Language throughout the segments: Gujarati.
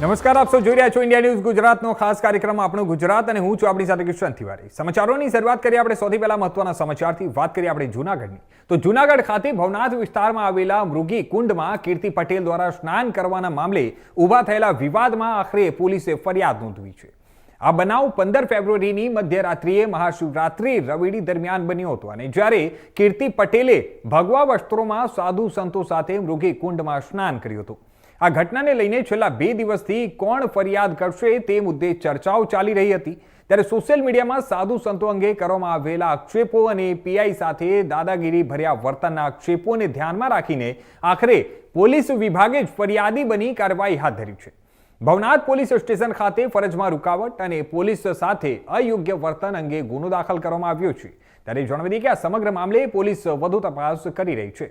નમસ્કાર, આપ સૌ જોઈ રહ્યા છો ઇન્ડિયા ન્યૂઝ ગુજરાતનો ખાસ કાર્યક્રમ આપણો ગુજરાત અને હું છું આપણી સાથે કિશન તિવારી। સમાચારોની શરૂઆત કરીએ આપણે સૌથી પહેલા મહત્વના સમાચારથી। વાત કરીએ આપણે જૂનાગઢની, તો જૂનાગઢ ખાતે ભવનાથ વિસ્તારમાં આવેલા મૃગી કુંડમાં કીર્તિ પટેલ દ્વારા સ્નાન કરવાના મામલે ઊભા થયેલા વિવાદમાં આખરે પોલીસે ફરિયાદ નોંધવી છે। આ બનાવ 15 ફેબ્રુઆરીની મધ્યરાત્રિએ મહાશિવરાત્રી રવિડી દરમિયાન બન્યો હતો અને જ્યારે કીર્તિ પટેલે ભગવા વસ્ત્રોમાં સાધુ સંતો સાથે મૃગી કુંડમાં સ્નાન કર્યું હતું। આ ઘટનાને લઈને છેલ્લા 2 દિવસથી કોણ ફરિયાદ કરશે તે મુદ્દે ચર્ચાઓ ચાલી રહી હતી। ત્યારે સોશિયલ મીડિયામાં સાધુ સંતો અંગે કરવામાં આવેલા આક્ષેપો અને પીઆઈ સાથે દાદાગીરી ભર્યા વર્તનના આક્ષેપોને ધ્યાનમાં રાખીને આખરે પોલીસ વિભાગે જ ફરિયાદી બની કાર્યવાહી હાથ ધરી છે। ભવનાથ પોલીસ સ્ટેશન ખાતે ફરજમાં રૂકાવટ અને પોલીસ સાથે અયોગ્ય વર્તન અંગે ગુનો દાખલ કરવામાં આવ્યો છે। ત્યારે જણાવી દઈએ કે આ સમગ્ર મામલે પોલીસ વધુ તપાસ કરી રહી છે।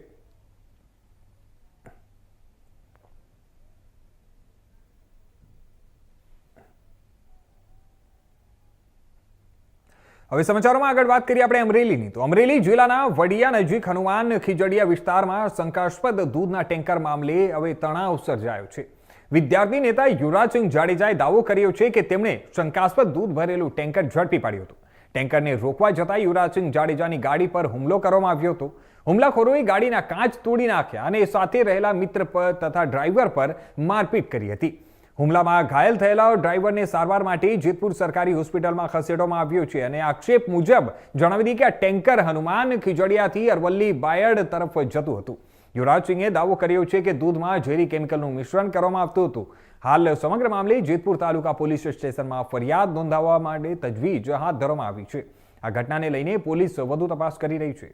હવે સમાચારોમાં આગળ વાત કરીએ આપણે અમરેલીની, તો અમરેલી જિલ્લાના વડિયા નજીક હનુમાન ખીજડીયા વિસ્તારમાં શંકાસ્પદ દૂધના ટેન્કર મામલે હવે તણાવ સર્જાયો છે। વિદ્યાર્થી નેતા યુવરાજસિંહ જાડેજાએ દાવો કર્યો છે કે તેમણે શંકાસ્પદ દૂધ ભરેલું ટેન્કર ઝડપી પાડ્યું હતું। ટેન્કરને રોકવા જતા યુવરાજસિંહ જાડેજાની ગાડી પર હુમલો કરવામાં આવ્યો હતો। હુમલાખોરોએ ગાડીના કાચ તોડી નાખ્યા અને સાથે રહેલા મિત્ર પર તથા ડ્રાઈવર પર મારપીટ કરી હતી। હુમલામાં ઘાયલ થયેલા ડ્રાઈવરને સારવાર માટે જેતપુર સરકારી હોસ્પિટલમાં ખસેડવામાં આવ્યો છે અને આક્ષેપ મુજબ જણાવી દઈએ કે આ ટેન્કર હનુમાન ખીજડીયાથી અરવલ્લી બાયડ તરફ જતું હતું। યુવરાજસિંહે દાવો કર્યો છે કે દૂધમાં ઝેરી કેમિકલનું મિશ્રણ કરવામાં આવતું હતું। હાલ સમગ્ર મામલે જેતપુર તાલુકા પોલીસ સ્ટેશનમાં ફરિયાદ નોંધાવવા માટે તજવીજ હાથ ધરવામાં આવી છે। આ ઘટનાને લઈને પોલીસ વધુ તપાસ કરી રહી છે।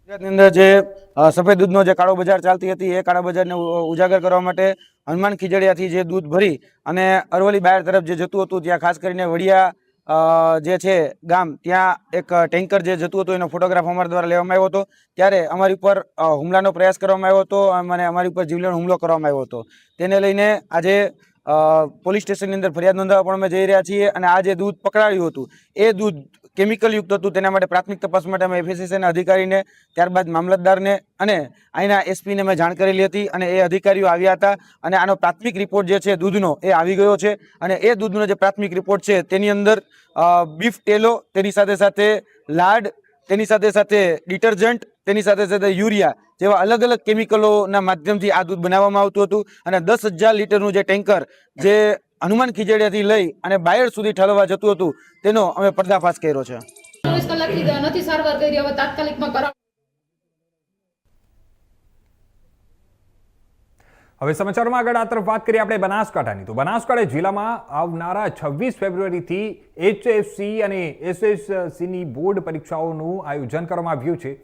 ગુજરાતની અંદર જે સફેદ દૂધનો જે કાળો બજાર ચાલતી હતી એ કાળા બજારને ઉજાગર કરવા માટે હનુમાન ખીજડીયાથી જે દૂધ ભરી અને અરવલ્લી બાયડ તરફ જે જતું હતું ત્યાં ખાસ કરીને વડિયા જે છે ગામ ત્યાં એક ટેન્કર જે જતું હતું એનો ફોટોગ્રાફ અમારા દ્વારા લેવામાં આવ્યો હતો। ત્યારે અમારી ઉપર હુમલાનો પ્રયાસ કરવામાં આવ્યો હતો અને અમારી ઉપર જીવલેણ હુમલો કરવામાં આવ્યો હતો। તેને લઈને આજે પોલીસ સ્ટેશનની અંદર ફરિયાદ નોંધાવવા પણ અમે જઈ રહ્યા છીએ અને આ જે દૂધ પકડાયું હતું એ દૂધ કેમિકલ યુક્ત હતું। તેના માટે પ્રાથમિક તપાસ માટે અમે એફએસએસના અધિકારીને ત્યારબાદ મામલતદારને અને અહીંના એસપીને મેં જાણ કરેલી હતી અને એ અધિકારીઓ આવ્યા હતા અને આનો પ્રાથમિક રિપોર્ટ જે છે દૂધનો એ આવી ગયો છે અને એ દૂધનો જે પ્રાથમિક રિપોર્ટ છે તેની અંદર બીફ ટેલો, તેની સાથે સાથે લાડ, તેની સાથે સાથે ડિટર્જન્ટ, તેની સાથે સાથે યુરિયા જેવા અલગ અલગ કેમિકલોના માધ્યમથી આ દૂધ બનાવવામાં આવતું હતું અને 10,000 લીટરનું જે ટેન્કર જે હનુમાન ખીજડીયાથી લઈ અને બાયડ સુધી ઠલવવા જતું હતું તેનો અમે પર્દાફાશ કર્યો છે। 24 કલાકથી નથી સારવાર કરી, હવે તાત્કાલિકમાં કરાવ। હવે સમાચારોમાં આગળ આ તરફ વાત કરીએ આપણે બનાસકાંઠાની, તો બનાસકાંઠા જિલ્લામાં આવનારા 26 ફેબ્રુઆરીથી HFC અને SSCની બોર્ડ પરીક્ષાઓનું આયોજન કરવામાં આવ્યું છે।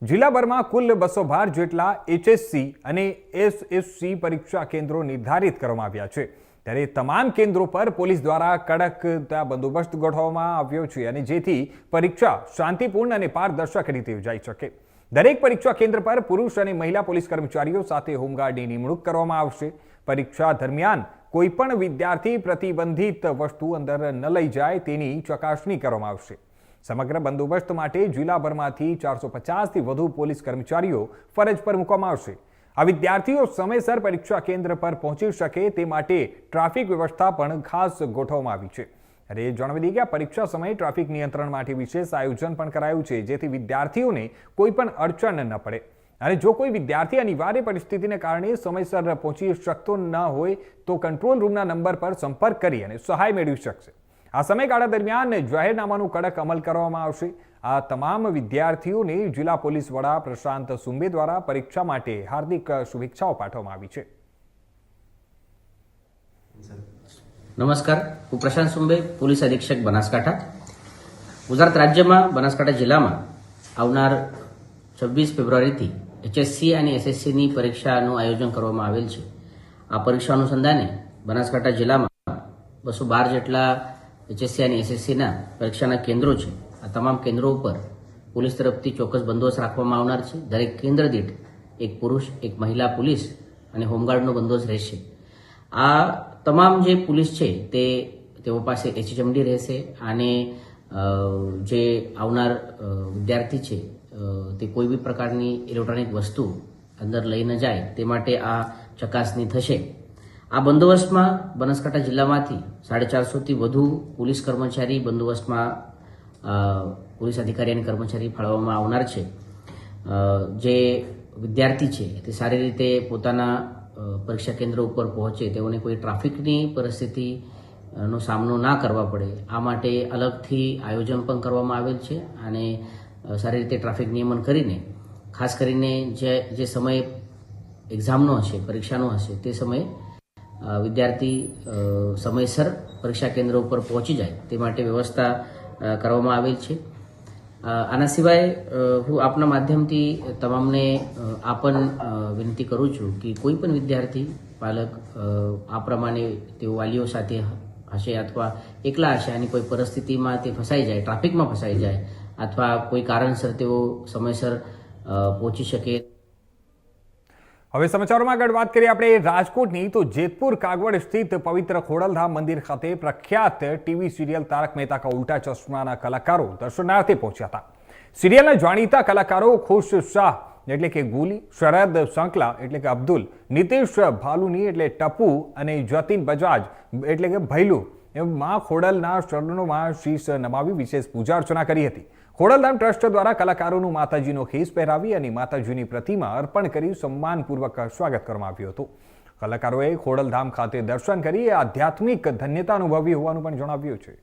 જિલ્લાભરમાં કુલ 212 જેટલા HSC અને SSC પરીક્ષા કેન્દ્રો નિર્ધારિત કરવામાં આવ્યા છે। ત્યારે તમામ કેન્દ્રો પર પોલીસ દ્વારા કડક બંદોબસ્ત ગોઠવવામાં આવ્યો છે અને જેથી પરીક્ષા શાંતિપૂર્ણ અને પારદર્શક રીતે યોજાઈ શકે। દરેક પરીક્ષા કેન્દ્ર પર પુરુષ અને મહિલા પોલીસ કર્મચારીઓ સાથે હોમગાર્ડની નિમણૂક કરવામાં આવશે। પરીક્ષા દરમિયાન કોઈ પણ વિદ્યાર્થી પ્રતિબંધિત વસ્તુ અંદર ન લઈ જાય તેની ચકાસણી કરવામાં આવશે। સમગ્ર બંદોબસ્ત માટે જિલ્લાભરમાંથી 450થી વધુ પોલીસ કર્મચારીઓ ફરજ પર મૂકવામાં આવશે। આ વિદ્યાર્થીઓ સમયસર પરીક્ષા કેન્દ્ર પર પહોંચી શકે તે માટે ટ્રાફિક વ્યવસ્થા પણ ખાસ ગોઠવવામાં આવી છે। અરે જણાવી દઈએ કે આ પરીક્ષા સમયે ટ્રાફિક નિયંત્રણ માટે વિશેષ આયોજન પણ કરાયું છે જેથી વિદ્યાર્થીઓને કોઈ પણ અડચણ ન પડે અને જો કોઈ વિદ્યાર્થી અનિવાર્ય પરિસ્થિતિને કારણે સમયસર પહોંચી શકતો ન હોય તો કંટ્રોલ રૂમના નંબર પર સંપર્ક કરી અને સહાય મેળવી શકશે। આ સમયગાળા દરમિયાન જાહેરનામાનું કડક અમલ કરવામાં આવશે। આ તમામ વિદ્યાર્થીઓને જિલ્લા પોલીસ વડા પ્રશાંત સુંબે દ્વારા પરીક્ષા માટે હાર્દિક શુભેચ્છાઓ પાઠવવામાં આવી છે। નમસ્કાર, હું પ્રશાંત સુંબે, પોલીસ અધિક્ષક બનાસકાંઠા। ગુજરાત રાજ્યમાં બનાસકાંઠા જિલ્લામાં આવનાર 26 ફેબ્રુઆરીથી HSC અને SSCની પરીક્ષાનું આયોજન કરવામાં આવેલ છે। આ પરીક્ષા અનુસંધાને બનાસકાંઠા જિલ્લામાં 212 જેટલા HSC અને SSCના પરીક્ષાના કેન્દ્રો છે। આ તમામ કેન્દ્રો ઉપર પોલીસ તરફથી ચોક્કસ બંદોબસ્ત રાખવામાં આવનાર છે। દરેક કેન્દ્ર દીઠ એક પુરુષ, એક મહિલા પોલીસ અને હોમગાર્ડનો બંદોબસ્ત રહેશે। આ તમામ જે પોલીસ છે તેઓ પાસે HMD રહેશે અને જે આવનાર વિદ્યાર્થી છે તે કોઈ બી પ્રકારની ઇલેક્ટ્રોનિક વસ્તુ અંદર લઈ ન જાય તે માટે આ ચકાસણી થશે. આ બંદોબસ્તમાં બનાસકાંઠા જિલ્લામાંથી 450થી વધુ પોલીસ કર્મચારી બંદોબસ્તમાં પોલીસ અધિકારી અને કર્મચારી ફાળવવામાં આવનાર છે. જે વિદ્યાર્થી છે તે સારી રીતે પોતાના પરીક્ષા કેન્દ્ર ઉપર પહોંચે, તેઓને કોઈ ટ્રાફિકની પરિસ્થિતિનો સામનો ના કરવા પડે આ માટે અલગથી આયોજન પણ કરવામાં આવેલ છે. અને સારી રીતે ટ્રાફિક નિયમન કરીને ખાસ કરીને જે સમય એક્ઝામનો હશે, પરીક્ષાનો હશે, તે સમયે વિદ્યાર્થી સમયસર પરીક્ષા કેન્દ્ર ઉપર પહોંચી જાય તે માટે વ્યવસ્થા કરવામાં આવેલ છે. આના સિવાય હું આપના માધ્યમથી તમામને આ પણ વિનંતી કરું છું કે કોઈ પણ વિદ્યાર્થી પાલક આ પ્રમાણે તેઓ વાલીઓ સાથે હશે અથવા એકલા હશે અને કોઈ પરિસ્થિતિમાં તે ફસાઈ જાય, ટ્રાફિકમાં ફસાઈ જાય અથવા કોઈ કારણસર તેઓ સમયસર પહોંચી શકે. હવે સમાચારોમાં આગળ વાત કરીએ આપણે રાજકોટની, તો જેતપુર કાગવડ સ્થિત પવિત્ર ખોડલધામ મંદિર ખાતે પ્રખ્યાત ટીવી સિરિયલ તારક મહેતા કા ઉલ્ટા ચશ્માના કલાકારો દર્શનાર્થે પહોંચ્યા હતા. સિરિયલના જાણીતા કલાકારો ખુશ શાહ એટલે કે ગુલી, શરદ સંકલા એટલે કે અબ્દુલ, નીતિશ ભાલુની એટલે ટપુ અને જતીન બજાજ એટલે કે ભૈલું માં ખોડલના ચરણોમાં શીશ નમાવી વિશેષ પૂજા અર્ચના કરી હતી. ખોડલધામ ટ્રસ્ટ દ્વારા કલાકારોનું માતાજીનો ખેસ પહેરાવી અને માતાજીની પ્રતિમા અર્પણ કરી સન્માનપૂર્વક સ્વાગત કરવામાં આવ્યું હતું. કલાકારોએ ખોડલધામ ખાતે દર્શન કરી આધ્યાત્મિક ધન્યતા અનુભવી હોવાનું પણ જણાવ્યું છે.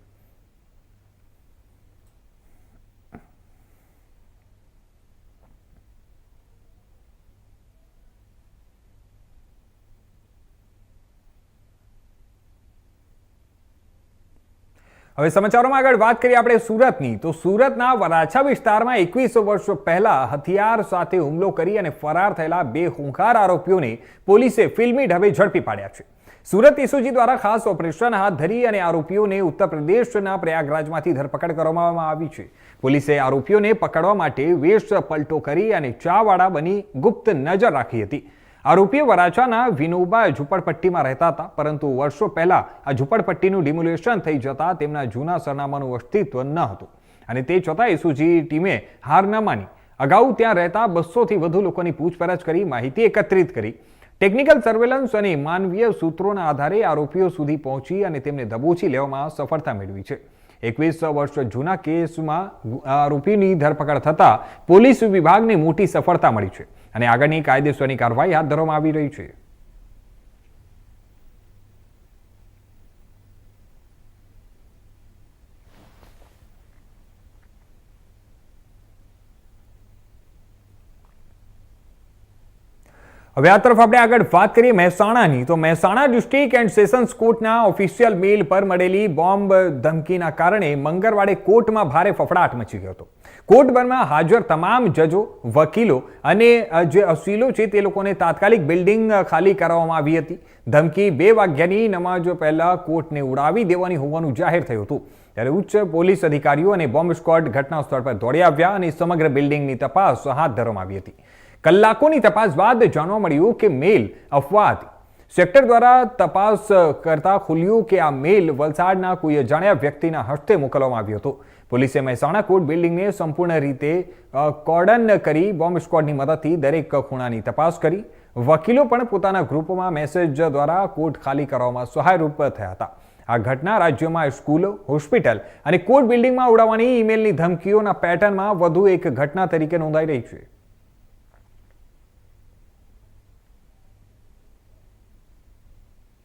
હવે સમાચારોમાં આગળ વાત કરીએ આપણે સુરતની, તો સુરતના વરાછા વિસ્તારમાં 21 વર્ષ પહેલા હથિયાર સાથે હુમલો કરી અને ફરાર થયેલા 2 ખૂંખાર આરોપીઓને પોલીસે ફિલ્મી ઢબે ઝડપી પાડ્યા છે. સુરત એસઓજી દ્વારા ખાસ ઓપરેશન હાથ ધરી અને આરોપીઓને ઉત્તર પ્રદેશના પ્રયાગરાજમાંથી ધરપકડ કરવામાં આવી છે. પોલીસે આરોપીઓને પકડવા માટે વેશ પલટો કરી અને ચાવાળા બની ગુપ્ત નજર રાખી હતી. આરોપીઓ વરાછાના વિનોબા ઝુંપડપટ્ટીમાં રહેતા હતા, પરંતુ વર્ષો પહેલા આ ઝુંપડપટ્ટીનું ડિમોલેશન થઈ જતા તેમના જૂના સરનામાનું અસ્તિત્વ ન હતું અને તે છતાં એસઓજી ટીમે હાર ન માની અગાઉ ત્યાં રહેતા 200થી વધુ લોકોની પૂછપરછ કરી માહિતી એકત્રિત કરી. ટેકનિકલ સર્વેલન્સ અને માનવીય સૂત્રોના આધારે આરોપીઓ સુધી પહોંચી અને તેમને દબોચી લેવામાં સફળતા મેળવી છે. 21 વર્ષ જૂના કેસમાં આરોપીની ધરપકડ થતા પોલીસ વિભાગને મોટી સફળતા મળી છે અને આગળની કાયદેસરની કાર્યવાહી હાથ ધરવામાં આવી રહી છે. હવે આ તરફ આપણે આગળ વાત કરીએ મહેસાણાની, તો મહેસાણા ડિસ્ટ્રિક્ટ એન્ડ સેશન્સ કોર્ટના ઓફિશિયલ મેલ પર મળેલી બોમ્બ ધમકીના કારણે મંગળવારે કોર્ટમાં ભારે ફફડાટ મચી ગયો હતો. કોર્ટમાં હાજર તમામ જજો, વકીલો અને જે અસીલો છે તે લોકોને તાત્કાલિક બિલ્ડિંગ ખાલી કરાવવામાં આવી હતી. ધમકી 2 વાગ્યાની નમાજ પહેલા કોર્ટને ઉડાવી દેવાની હોવાનું જાહેર થયું હતું. ત્યારે ઉચ્ચ પોલીસ અધિકારીઓ અને બોમ્બ સ્ક્વોડ ઘટના સ્થળ પર દોડી આવ્યા અને સમગ્ર બિલ્ડિંગની તપાસ હાથ ધરવામાં આવી હતી. કલાકોની તપાસ બાદ જાણવા મળ્યું કે મેલ અફવા હતી. સેક્ટર દ્વારા તપાસ કરતા ખુલ્યું કે આ મેલ વલસાડના કોઈ અજાણ્યા વ્યક્તિના હસ્તે મોકલવામાં આવ્યો હતો. પોલીસે મહેસાણા કોર્ટ બિલ્ડિંગને સંપૂર્ણ રીતે કોર્ડન કરી બોમ્બ સ્ક્વોડની મદદથી દરેક ખૂણાની તપાસ કરી. વકીલો પણ પોતાના ગ્રુપમાં મેસેજ દ્વારા કોર્ટ ખાલી કરવામાં સહાયરૂપ થયા હતા. આ ઘટના રાજ્યમાં સ્કૂલો, હોસ્પિટલ અને કોર્ટ બિલ્ડિંગમાં ઉડાવવાની ઈમેલની ધમકીઓના પેટર્નમાં વધુ એક ઘટના તરીકે નોંધાઈ રહી છે.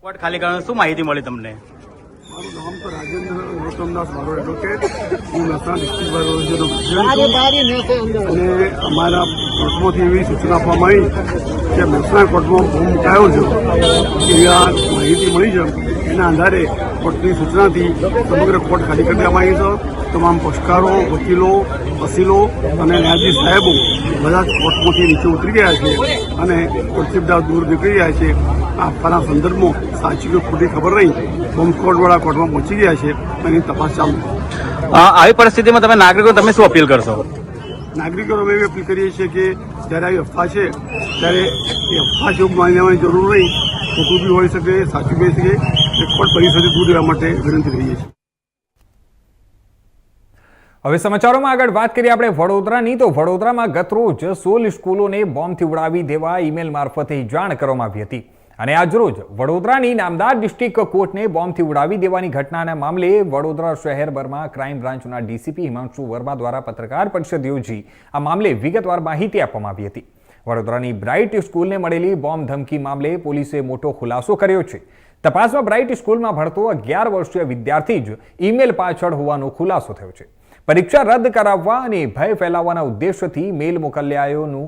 કોર્ટ ખાલી કરવાની શું માહિતી મળી તમને? મારું નામ તો રાજેન્દ્ર રોશનદાસ, મારો એડવોકેટ. હું મહેસાણા ડિસ્ટ્રિક્ટ અને અમારા કોર્ટમાંથી એવી સૂચના આપવામાં આવી કે મહેસાણા કોર્ટમાં બોમ્બ મુકાયો છે, એવી આ માહિતી મળી છે. એના આધારે કોર્ટની સૂચનાથી સમગ્ર કોર્ટ ખાલી કરી દેવામાં આવી છે. તમામ પક્ષકારો, વકીલો, અસીલો અને ન્યાયાધીશ સાહેબો બધા જ કોર્ટમાંથી નીચે ઉતરી ગયા છે અને કોર્ટથી દૂર નીકળી ગયા છે. આ આપવાના સંદર્ભમાં સાચી કે ખોટી ખબર નહીં, બોમ્બ સ્ક્વોડવાળા કોર્ટમાં પહોંચી ગયા છે અને એની તપાસ ચાલુ. આવી પરિસ્થિતિમાં તમે નાગરિકો તમે શું અપીલ કરશો? નાગરિકો અમે એવી અપીલ કરીએ છીએ કે જ્યારે આવી અફવા છે ત્યારે એ અફવા જેવું માની લેવાની જરૂર નહીં. ખોટું બી હોઈ શકે, સાચું બી હોઈ શકે. એ કોર્ટ પરિસ્થિતિ દૂર રહેવા માટે વિનંતી કરીએ છીએ. હવે સમાચારોમાં આગળ વાત કરીએ આપણે વડોદરાની. તો વડોદરામાં ગતરોજ 16 સ્કૂલોને બોમ્બથી ઉડાવી દેવા ઈમેલ મારફતે જાણ કરવામાં આવી હતી અને આજરોજ વડોદરાની નામદાર ડિસ્ટ્રિક્ટ કોર્ટને બોમ્બથી ઉડાવી દેવાની ઘટનાના મામલે વડોદરા શહેરભરમાં ક્રાઇમ બ્રાન્ચના ડીસીપી હિમાંશુ વર્મા દ્વારા પત્રકાર પરિષદ યોજી આ મામલે વિગતવાર માહિતી આપવામાં આવી હતી. વડોદરાની બ્રાઇટ સ્કૂલને મળેલી બોમ્બ ધમકી મામલે પોલીસે મોટો ખુલાસો કર્યો છે. તપાસમાં બ્રાઇટ સ્કૂલમાં ભણતો 11 વર્ષીય વિદ્યાર્થી જ ઈમેલ પાછળ હોવાનો ખુલાસો થયો છે. પરીક્ષા રદ કરાવવા અને ભય ફેલાવવાના ઉદ્દેશ્યથી મેલ મોકલાયાનું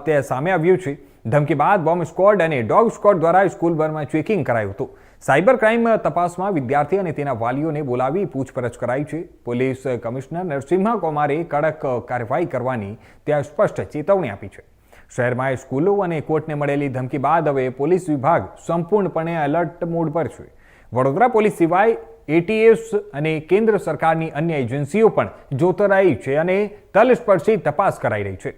તે સામે આવ્યું છે. ધમકી બાદ બોમ્બ સ્ક્વોડ અને ડોગ સ્ક્વોડ દ્વારા સ્કૂલભરમાં ચેકિંગ કરાયું હતું. સાયબર ક્રાઇમ તપાસમાં વિદ્યાર્થી અને તેના વાલીઓને બોલાવી પૂછપરછ કરાઈ છે. પોલીસ કમિશનર નરસિંહા કુમારે કડક કાર્યવાહી કરવાની ત્યાં સ્પષ્ટ ચેતવણી આપી છે. શહેરમાં સ્કૂલો અને કોર્ટને મળેલી ધમકી બાદ હવે પોલીસ વિભાગ સંપૂર્ણપણે એલર્ટ મોડ પર છે. વડોદરા પોલીસ સિવાય એટીએસ અને કેન્દ્ર સરકારની અન્ય એજન્સીઓ પણ જોતરાઈ છે અને તલસ્પર્શી તપાસ કરાઈ રહી છે.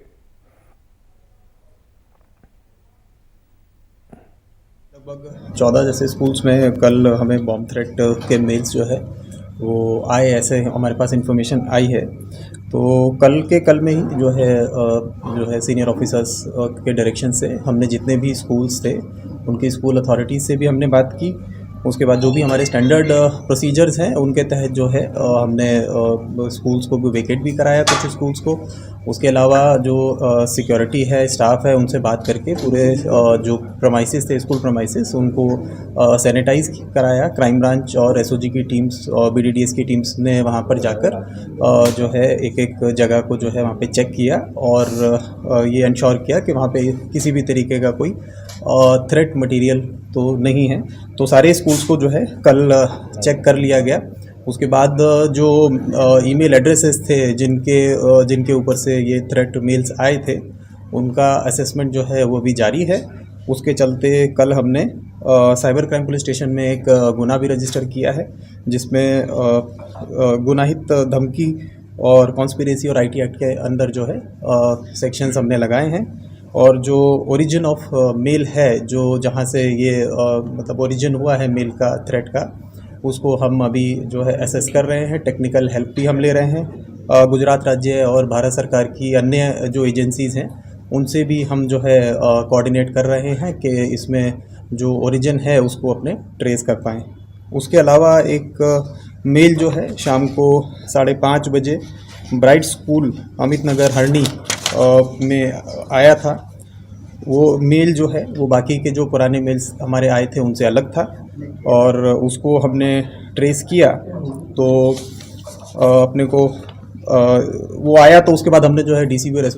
लगभग 14 जैसे स्कूल्स में कल हमें बॉम्ब थ्रेट के मेल्स जो है वो आए, ऐसे हमारे पास इन्फॉर्मेशन आई है. तो कल में ही जो है सीनियर ऑफिसर्स के डायरेक्शन से हमने जितने भी स्कूल्स थे उनकी स्कूल अथॉरिटीज़ से भी हमने बात की. उसके बाद जो भी हमारे स्टैंडर्ड प्रोसीजर्स हैं उनके तहत जो है हमने स्कूल्स को भी वेकेट भी कराया, कुछ स्कूल्स को. उसके अलावा जो सिक्योरिटी है, स्टाफ है, उनसे बात करके पूरे जो प्रमाइसिस थे, स्कूल प्रमाइसिस, उनको सैनिटाइज कराया. क्राइम ब्रांच और एसओजी की टीम्स और बीडीडीएस की टीम्स ने वहाँ पर जाकर जो है एक एक जगह को जो है वहाँ पे चेक किया और ये इंश्योर किया कि वहाँ पे किसी भी तरीके का कोई थ्रेट मटेरियल तो नहीं है. तो सारे स्कूल्स को जो है कल चेक कर लिया गया. उसके बाद जो ईमेल एड्रेसेस थे जिनके ऊपर से ये थ्रेट मेल्स आए थे उनका असेसमेंट जो है वो भी जारी है. उसके चलते कल हमने साइबर क्राइम पुलिस स्टेशन में एक गुना भी रजिस्टर किया है, जिसमें गुनाहित धमकी और कॉन्स्पिरेसी और आईटी एक्ट के अंदर जो है सेक्शंस हमने लगाए हैं. और जो ओरिजिन ऑफ मेल है, जो जहाँ से ये मतलब ओरिजिन हुआ है मेल का, थ्रेट का, उसको हम अभी जो है एसेस कर रहे हैं. टेक्निकल हेल्प भी हम ले रहे हैं. गुजरात राज्य और भारत सरकार की अन्य जो एजेंसीज़ हैं उनसे भी हम जो है कोऑर्डिनेट कर रहे हैं कि इसमें जो ओरिजिन है उसको अपने ट्रेस कर पाएँ. उसके अलावा एक मेल जो है शाम को 5:30 बजे ब्राइट स्कूल अमित नगर हरणी में आया था. वो मेल जो है वो बाकी के जो पुराने मेल्स हमारे आए थे उनसे अलग था और उसको हमने ट्रेस किया. तो अपने को वो आया, तो उसके बाद हमने जो है डीसीपी.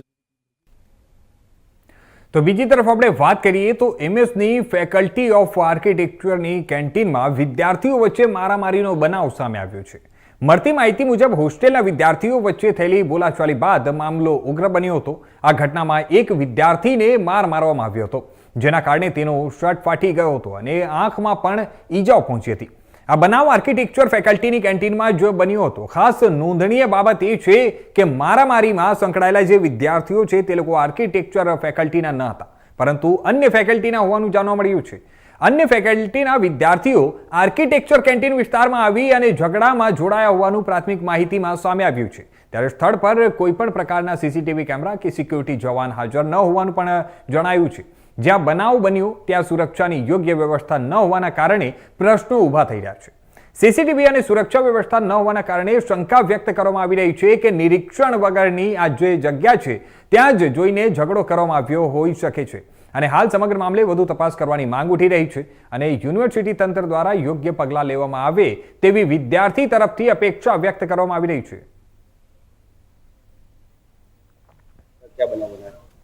તો બીજી તરફ આપણે વાત કરીએ તો એમએસની ફેકલ્ટી ઓફ આર્કિટેક્ચરની કેન્ટીનમાં વિદ્યાર્થીઓ વચ્ચે મારામારીનો બનાવ સામે આવ્યો છે. મળતી માહિતી મુજબ હોસ્ટેલના વિદ્યાર્થીઓ વચ્ચે થયેલી બોલાચાલી બાદ મામલો ઉગ્ર બન્યો હતો. આ ઘટનામાં એક વિદ્યાર્થીને માર મારવામાં આવ્યો હતો, જેના કારણે તેનો શર્ટ ફાટી ગયો હતો અને આંખમાં પણ ઈજાઓ પહોંચી હતી. આ બનાવ આર્કિટેક્ચર ફેકલ્ટીની કેન્ટીનમાં જ બન્યો હતો. ખાસ નોંધનીય બાબત એ છે કે મારામારીમાં સંકળાયેલા જે વિદ્યાર્થીઓ છે તે લોકો આર્કિટેક્ચર ફેકલ્ટીના ન હતા, પરંતુ અન્ય ફેકલ્ટીના હોવાનું જાણવા મળ્યું છે. अन्य फेकल्टीना विद्यार्थीओ आर्किटेक्चर केन्टीन विस्तारमां आवी अने झगड़ामां जोड़ाया होवानुं प्राथमिक माहितीमां सामे आव्युं छे. त्यारे स्थळ पर कोईपण प्रकारना सीसीटीवी कैमरा के सिक्योरिटी जवान हाजर न होवानुं पण जणाव्युं छे. ज्यां बनाव बन्यो त्यां सुरक्षानी योग्य व्यवस्था न होवाना कारणे प्रश्नो ऊभा थई रह्या छे. सीसीटीवी અને સુરક્ષા વ્યવસ્થા ન હોવાના કારણે શંકા વ્યક્ત કરવામાં આવી રહી છે કે નિરીક્ષણ વગરની આ જે જગ્યા છે ત્યાં જ જોઈને ઝઘડો કરવામાં આવ્યો હોઈ શકે છે અને હાલ સમગ્ર મામલે વધુ તપાસ કરવાની માંગ ઉઠી રહી છે અને યુનિવર્સિટી તંત્ર દ્વારા યોગ્ય પગલાં લેવામાં આવે તેવી વિદ્યાર્થી તરફથી અપેક્ષા વ્યક્ત કરવામાં આવી રહી છે.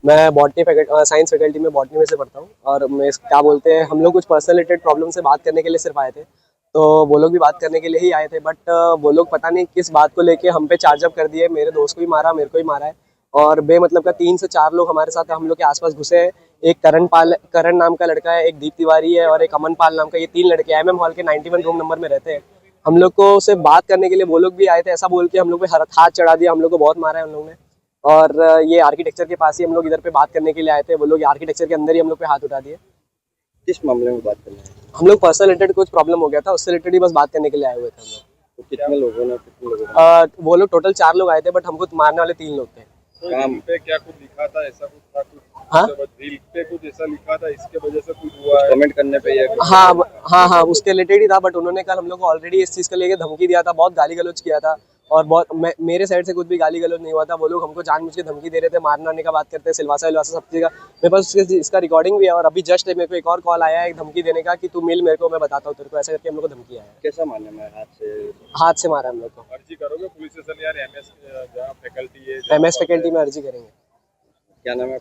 मैं बॉटनी साइंस फैकल्टी में बॉटनी में से पढ़ता हूँ और मैं क्या बोलते हैं, हम लोग कुछ पर्सनल रिलेटेड प्रॉब्लम से बात करने के लिए सिर्फ आए थे. तो वो लोग भी बात करने के लिए ही आए थे, बट वो लोग पता नहीं किस बात को लेके हम पे चार्जअप कर दिए. मेरे दोस्त को भी मारा, मेरे को भी मारा है और बेमतलब का 3 से 4 लोग हमारे साथ हम लोग के आसपास घुसे हैं. एक करण नाम का लड़का है, एक दीप तिवारी है और एक अमन पाल नाम का. ये 3 लड़के MM हॉल के 91 रूम नंबर में रहते हैं. हम लोग को से बात करने के लिए वो लोग भी आए थे. ऐसा बोल के हम लोग पे हाथ चढ़ा दिया, हम लोग को बहुत मारा है उन लोगों ने. और ये आर्किटेक्चर के पास ही हम लोग इधर पे बात करने के लिए आए थे. वो लोग आर्किटेक्चर के अंदर ही हम लोग पे हाथ उठा दिए. किस मामले में बात करना है? हम लोग पर्सनल रिलेटेड कुछ प्रॉब्लम हो गया था, उससे रिलेटेड ही बस बात करने के लिए आए हुए थे हम लोग. तो कितने लोगों ने वो लोग टोटल 4 लोग आए थे, बट हमको मारने वाले 3 लोग थे। काम पे क्या कुछ लिखा था, ऐसा कुछ था? कुछ हाँ? रील पे कुछ ऐसा लिखा था, इसके वजह से कुछ हुआ है? कमेंट करने पे ये हाँ, उसके रिलेटेड ही था, बट उन्होंने कल हम लोग को ऑलरेडी इस चीज़ को लेके धमकी दिया था, बहुत गाली गलौज किया था, और बहुत मेरे साइड से कुछ भी गाली गलौज नहीं हुआ था। वो लोग हमको जानबूझ के धमकी दे रहे थे, मारने वारने का बात करते हैं, सिलवासा सब चीज़ का। मेरे पास इसका रिकॉर्डिंग भी है, और अभी जस्ट मेरे को एक और कॉल आया है एक धमकी देने का कि तू मिल मेरे को, मैं बताता हूँ तेरे को, ऐसा करके हम लोग को धमकी आया है। कैसा मानने में हाथ से मारा हम लोग को। अर्जी करोगे पुलिस स्टेशन यार? एमएस जहाँ फैकल्टी है, MS फैकल्टी में अर्जी करेंगे। क्या नाम है?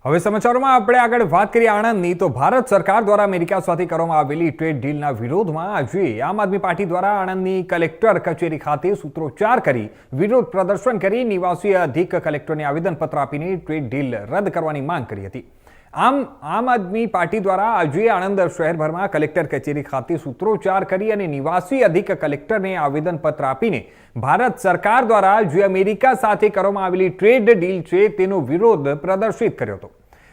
હવે સમાચારોમાં આપણે આગળ વાત કરીએ આણંદની તો ભારત સરકાર દ્વારા અમેરિકા સાથે કરવામાં આવેલી ટ્રેડ ડીલના વિરોધમાં આજે આમ આદમી પાર્ટી દ્વારા આણંદની કલેક્ટર કચેરી ખાતે સૂત્રોચ્ચાર કરી વિરોધ પ્રદર્શન કરી નિવાસી અધિક કલેક્ટરને આવેદનપત્ર આપીને ટ્રેડ ડીલ રદ કરવાની માંગ કરી હતી। આમ આદમી પાર્ટી દ્વારા આજે આણંદ શહેરભરમાં કલેક્ટર કચેરી ખાતે સૂત્રોચ્ચાર કરી અને નિવાસી અધિક કલેક્ટરને આવેદનપત્ર આપીને ભારત સરકાર દ્વારા જે અમેરિકા સાથે કરવામાં આવેલી ટ્રેડ ડીલ છે તેનો વિરોધ પ્રદર્શિત કર્યો હતો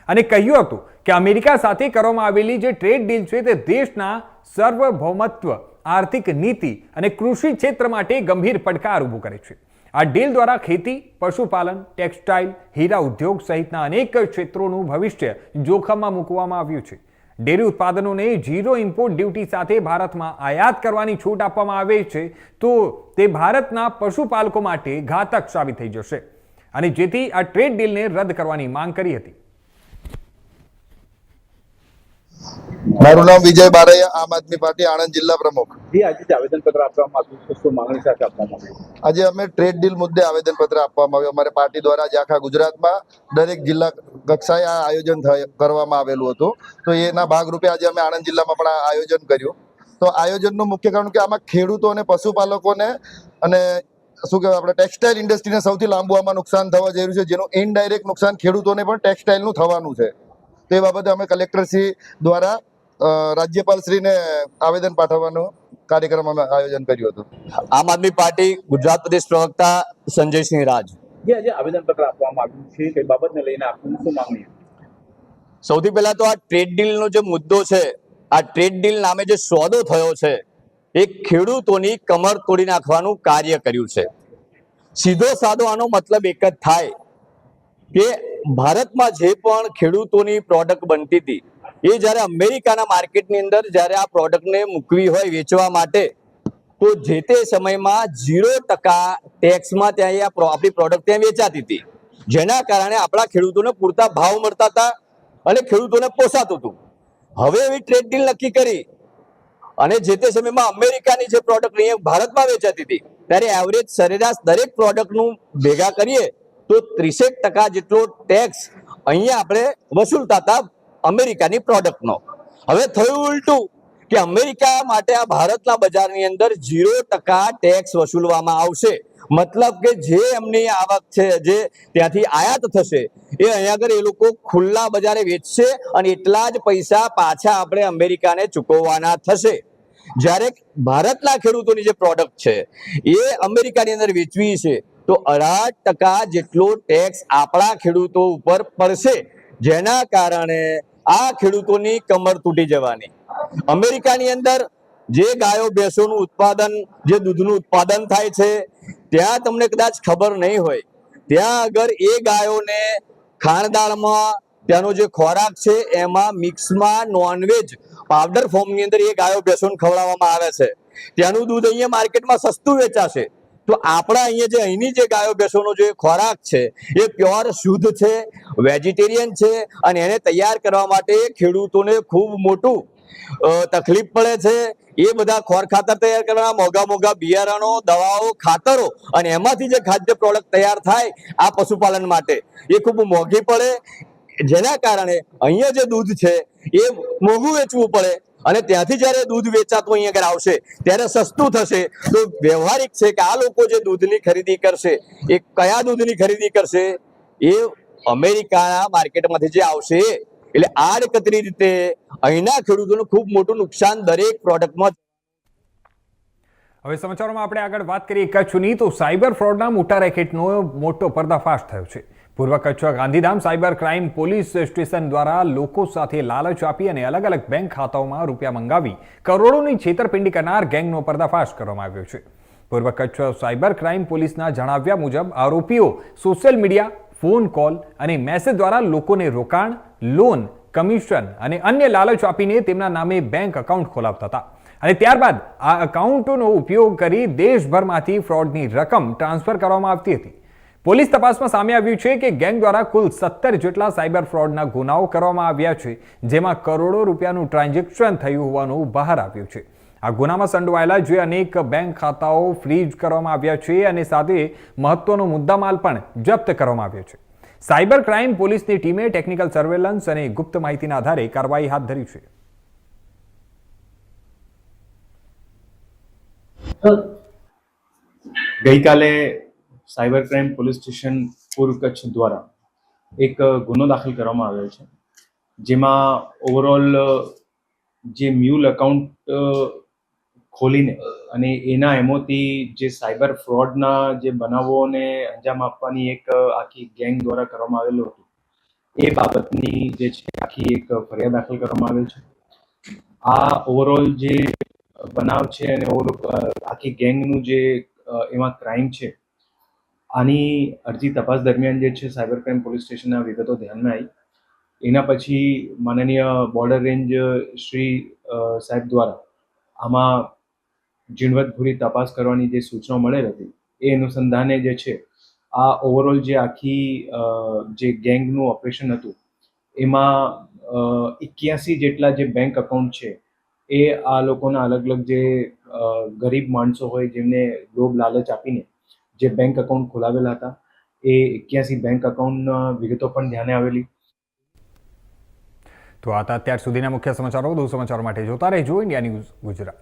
અને કહ્યું હતું કે અમેરિકા સાથે કરવામાં આવેલી જે ટ્રેડ ડીલ છે તે દેશના સાર્વભૌમત્વ, આર્થિક નીતિ અને કૃષિ ક્ષેત્ર માટે ગંભીર પડકાર ઊભો કરે છે। આ ડીલ દ્વારા ખેતી, પશુપાલન, ટેક્સટાઇલ, હીરા ઉદ્યોગ સહિતના અનેક ક્ષેત્રોનું ભવિષ્ય જોખમમાં મૂકવામાં આવ્યું છે। ડેરી ઉત્પાદનોને ઝીરો ઇમ્પોર્ટ ડ્યુટી સાથે ભારતમાં આયાત કરવાની છૂટ આપવામાં આવે છે તો તે ભારતના પશુપાલકો માટે ઘાતક સાબિત થઈ જશે અને જેથી આ ટ્રેડ ડીલને રદ કરવાની માંગ કરી હતી। મારું નામ વિજય બારૈયા, આમ આદમી પાર્ટી આણંદ જિલ્લા પ્રમુખ। આજે આવેદનપત્ર આપવામાં આવ્યું છે, શું માંગણી સાથે આપવામાં આવ્યું? આજે અમે ટ્રેડ ડીલ મુદ્દે આવેદનપત્ર આપવામાં આવ્યું। અમારી પાર્ટી દ્વારા આજે આખા ગુજરાતમાં દરેક જિલ્લા કક્ષાએ આ આયોજન કરવામાં આવેલું હતું, તો એના ભાગરૂપે આજે અમે આણંદ જિલ્લામાં પણ આ આયોજન કર્યું। તો આયોજનનું મુખ્ય કારણ કે આમાં ખેડૂતો અને પશુપાલકોને અને શું કહેવાય આપણે ટેક્સટાઇલ ઇન્ડસ્ટ્રીને સૌથી લાંબુ આમાં નુકસાન થવા જઈ રહ્યું છે, જેનું ઇનડાયરેક્ટ નુકસાન ખેડૂતોને પણ ટેક્સટાઇલનું થવાનું છે। તો એ બાબતે અમે કલેક્ટરશ્રી દ્વારા રાજ્યપાલશ્રીને આવેદન પાઠવવાનો કાર્યક્રમ અમે આયોજન કર્યું હતું। આમ આદમી પાર્ટી ગુજરાત પ્રદેશ પ્રવક્તા સંજયસિંહ રાજ। આજે આવેદનપત્ર આપવામાં આવ્યું છે, કઈ બાબતને લઈને આપનું શું માંગણી? સૌથી પહેલા તો આ ટ્રેડ ડીલનો જે મુદ્દો છે, આ ટ્રેડ ડીલ નામે જે સોદો થયો છે એ ખેડૂતોની કમર તોડી નાખવાનું કાર્ય કર્યું છે। સીધો સાદો આનો મતલબ એક જ થાય કે ભારતમાં જે પણ ખેડૂતોની પ્રોડક્ટ બનતી હતી એ જ્યારે અમેરિકાના માર્કેટની અંદર જ્યારે આ પ્રોડક્ટને મૂકવી હોય વેચવા માટે, તો જે તે સમયમાં 0% ટેક્સમાં ત્યાં આપણી પ્રોડક્ટ ત્યાં વેચાતી હતી, જેના કારણે આપણા ખેડૂતોને પૂરતા ભાવ મળતા હતા અને ખેડૂતોને પોસાતું હતું। હવે એવી ટ્રેડ ડીલ નક્કી કરી અને જે તે સમયમાં અમેરિકાની જે પ્રોડક્ટ અહીંયા ભારતમાં વેચાતી હતી ત્યારે એવરેજ સરેરાશ દરેક પ્રોડક્ટનું ભેગા કરીએ તો 30% જેટલો ટેક્સ અહીંયા આપણે વસૂલતા હતા અમેરિકાની પ્રોડક્ટનો। હવે થયું ઉલટું કે અમેરિકા માટે આ ભારતના બજારની અંદર 0% ટેક્સ વસૂલવામાં આવશે, મતલબ કે જે એમની આવક છે જે ત્યાંથી આયાત થશે એ અહીંયા આગળ એ લોકો ખુલ્લા બજારે વેચશે અને એટલા જ પૈસા પાછા આપણે અમેરિકાને ચૂકવવાના થશે। જ્યારે ભારતના ખેડૂતોની જે પ્રોડક્ટ છે એ અમેરિકાની અંદર વેચવી છે તો 18% જેટલો ટેક્સ આપણા ખેડૂતો ઉપર પડશે, જેના કારણે આ ખેડૂતોની કમર તૂટી જવાની। અમેરિકાની અંદર જે ગાયો ભેંસોનું ઉત્પાદન, જે દૂધનું ઉત્પાદન થાય છે ત્યાં તમને કદાચ ખબર નહીં હોય, ત્યાં આગળ એ ગાયોને ખાણદાળમાં ત્યાંનો જે ખોરાક છે એમાં મિક્સમાં નોનવેજ પાવડર ફોર્મની અંદર એ ગાયો ભેંસોને ખવડાવવામાં આવે છે। ત્યાંનું દૂધ અહીંયા માર્કેટમાં સસ્તું વેચાશે, તો આપણા અહીંયા જે અહીંની જે ગાયો ભેંસોનો જે ખોરાક છે એ પ્યોર શુદ્ધ છે, વેજીટેરિયન છે અને એને તૈયાર કરવા માટે ખેડૂતોને ખૂબ મોટું તકલીફ પડે છે। એ બધા ખોર ખાતર તૈયાર કરવાના, મોંઘા મોંઘા બિયારણો, દવાઓ, ખાતરો અને એમાંથી જે ખાદ્ય પ્રોડક્ટ તૈયાર થાય આ પશુપાલન માટે એ ખૂબ મોંઘી પડે, જેના કારણે અહીંયા જે દૂધ છે એ મોંઘું વેચવું પડે અને ત્યાંથી જ્યારે દૂધ વેચાતું અહીંયા આગળ આવશે ત્યારે સસ્તું થશે। તો વ્યવહારિક છે કે આ લોકો જે દૂધની ખરીદી કરશે એ કયા દૂધની ખરીદી કરશે? એ અમેરિકાના માર્કેટમાંથી જે આવશે। એટલે આડકતરી રીતે અહીંના ખેડૂતોને ખૂબ મોટું નુકસાન દરેક પ્રોડક્ટમાં। હવે સમાચારોમાં આપણે આગળ વાત કરીએ કચ્છની તો સાયબર ફ્રોડના મોટા રેકેટનો મોટો પર્દાફાશ થયો છે। પૂર્વ Kutch Gandhidham cyber crime police station દ્વારા લોકો સાથે લાલચ આપી અને અલગ અલગ બેંક ખાતાઓમાં રૂપિયા મંગાવી કરોડોની છેતરપિંડી કરનાર ગેંગનો પર્દાફાશ કરવામાં આવ્યો છે. પૂર્વ કચ્છ સાયબર ક્રાઇમ પોલીસના જણાવ્યા મુજબ આરોપીઓ સોશિયલ મીડિયા, ફોન કોલ અને મેસેજ દ્વારા લોકોને રોકાણ, લોન, કમિશન અને અન્ય લાલચ આપીને તેમના નામે બેંક એકાઉન્ટ ખોલાવતા હતા અને ત્યારબાદ આ એકાઉન્ટનો ઉપયોગ કરી દેશભરમાંથી ફ્રોડની રકમ ટ્રાન્સફર કરવામાં આવતી હતી. પોલીસ તપાસમાં સામે આવ્યું છે કે ગેંગ દ્વારા કુલ 17 જેટલા સાયબર ફ્રોડના ગુનાઓ કરવામાં આવ્યા છે, જેમાં કરોડો રૂપિયાનું ટ્રાન્ઝેક્શન થયું હોવાનું બહાર આવ્યું છે. આ ગુનામાં સંડોવાયેલા જે અનેક બેંક ખાતાઓ ફ્રીઝ કરવામાં આવ્યા છે અને સાથે મહત્વનો મુદ્દામાલ પણ જપ્ત કરવામાં આવ્યો છે. સાયબર ક્રાઇમ પોલીસની ટીમે ટેકનિકલ સર્વેલન્સ અને ગુપ્ત માહિતીના આધારે કાર્યવાહી હાથ ધરી છે. ગઈકાલે સાયબર ક્રાઇમ પોલીસ સ્ટેશન પૂર્વ કચ્છ દ્વારા એક ગુનો દાખલ કરવામાં આવ્યો છે, જેમાં ઓવરઓલ જે મ્યુલ એકાઉન્ટ ખોલીને અને એના એમોથી જે સાયબર ફ્રોડના જે બનાવોને અંજામ આપવાની એક આખી ગેંગ દ્વારા કરવામાં આવેલું હતું, એ બાબતની જે છે આખી એક ફરિયાદ દાખલ કરવામાં આવેલ છે. આ ઓવરઓલ જે બનાવ છે અને આખી ગેંગનું જે એમાં ક્રાઇમ છે, આની અરજી તપાસ દરમિયાન જે છે સાયબર ક્રાઇમ પોલીસ સ્ટેશનના વિગતો ધ્યાનમાં આવી. એના પછી માનનીય બોર્ડર રેન્જ શ્રી સાહેબ દ્વારા આમાં ઝીણવટભરી તપાસ કરવાની જે સૂચના મળેલ હતી, એ અનુસંધાને જે છે આ ઓવરઓલ જે આખી જે ગેંગનું ઓપરેશન હતું, એમાં 81 જેટલા જે બેંક એકાઉન્ટ છે એ આ લોકોના અલગ અલગ જે ગરીબ માણસો હોય જેમને લોભ લાલચ આપીને જે બેંક એકાઉન્ટ ખોલાવેલા હતા, એ 81 બેંક એકાઉન્ટના વિગતો પણ ધ્યાને આવેલી. તો આ હતા અત્યાર સુધીના મુખ્ય સમાચારો. વધુ સમાચારો માટે જોતા રહેજો ઇન્ડિયા ન્યૂઝ ગુજરાત.